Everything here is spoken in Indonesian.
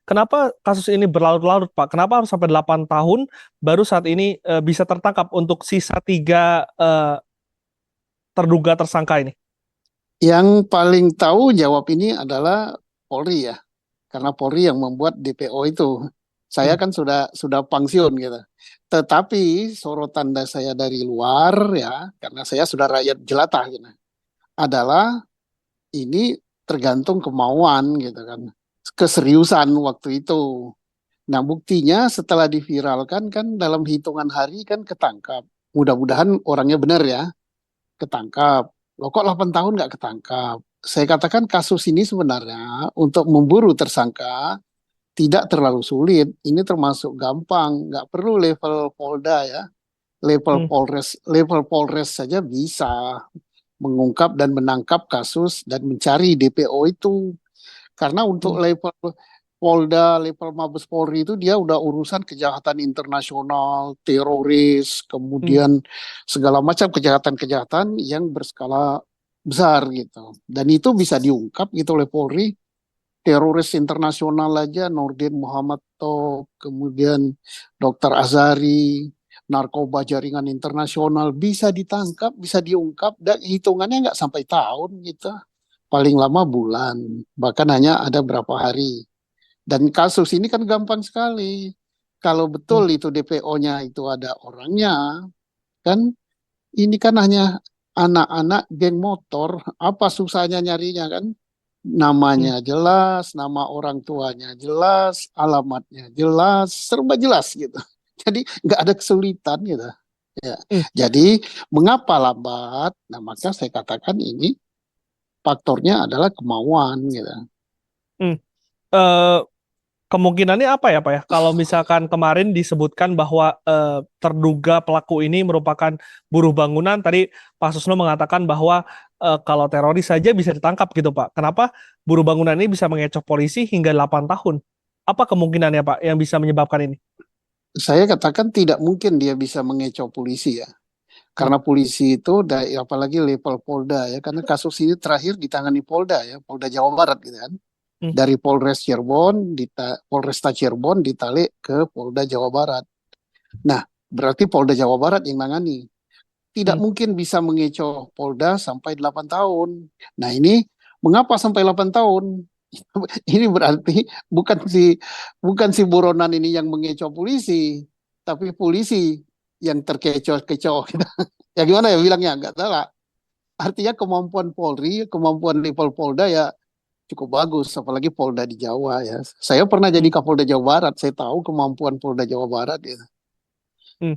Kenapa kasus ini berlarut-larut, Pak? Kenapa harus sampai 8 tahun baru saat ini bisa tertangkap untuk sisa tiga terduga tersangka ini? Yang paling tahu jawab ini adalah Polri ya, karena Polri yang membuat DPO itu. Saya Hmm. kan sudah pensiun gitu. Tetapi sorotan saya dari luar ya, karena saya sudah rakyat jelata gitu, adalah ini tergantung kemauan gitu kan, keseriusan waktu itu. Nah buktinya setelah diviralkan kan dalam hitungan hari kan ketangkap. Mudah-mudahan orangnya benar ya, ketangkap. Loh kok 8 tahun nggak ketangkap? Saya katakan kasus ini sebenarnya untuk memburu tersangka tidak terlalu sulit. Ini termasuk gampang, nggak perlu level Polda ya. Hmm. Level Polres saja bisa mengungkap dan menangkap kasus dan mencari DPO itu. Karena untuk Hmm. level Polda, level Mabes Polri itu dia udah urusan kejahatan internasional, teroris, Hmm. kemudian segala macam kejahatan-kejahatan yang berskala besar gitu. Dan itu bisa diungkap gitu oleh Polri. Teroris internasional aja, Nordin Muhammad Top, kemudian Dr. Azari, narkoba jaringan internasional bisa ditangkap, bisa diungkap, dan hitungannya nggak sampai tahun gitu. Paling lama bulan, bahkan hanya ada berapa hari. Dan kasus ini kan gampang sekali. Kalau Hmm. betul itu DPO-nya itu ada orangnya, kan ini kan hanya anak-anak geng motor. Apa susahnya nyarinya kan? Hmm. Namanya jelas, nama orang tuanya jelas, alamatnya jelas, serba jelas gitu. Jadi nggak ada kesulitan gitu. Ya. Hmm. Jadi mengapa lambat? Nah maka saya katakan ini faktornya adalah kemauan gitu. Hmm. Eh, Kemungkinannya apa ya, Pak ya? Kalau misalkan kemarin disebutkan bahwa terduga pelaku ini merupakan buruh bangunan, tadi Pak Susno mengatakan bahwa kalau teroris saja bisa ditangkap gitu, Pak. Kenapa buruh bangunan ini bisa mengecoh polisi hingga 8 tahun? Apa kemungkinannya, Pak, yang bisa menyebabkan ini? Saya katakan tidak mungkin dia bisa mengecoh polisi ya. Hmm. Karena polisi itu, apalagi level Polda ya, karena kasus ini terakhir ditangani Polda ya, Polda Jawa Barat gitu kan. Hmm. Dari Polres Cirebon, Polresta Cirebon ditarik ke Polda Jawa Barat. Nah, berarti Polda Jawa Barat yang nangani. Tidak Hmm. mungkin bisa mengecoh Polda sampai 8 tahun. Nah, ini mengapa sampai 8 tahun? Ini berarti bukan si buronan ini yang mengecoh polisi, tapi polisi yang terkecoh-kecoh. Ya gimana ya bilangnya? Nggak tahu lah. Artinya kemampuan Polri, kemampuan level Polda ya cukup bagus, apalagi Polda di Jawa ya. Saya pernah jadi Hmm. Kapolda Jawa Barat, saya tahu kemampuan Polda Jawa Barat ya.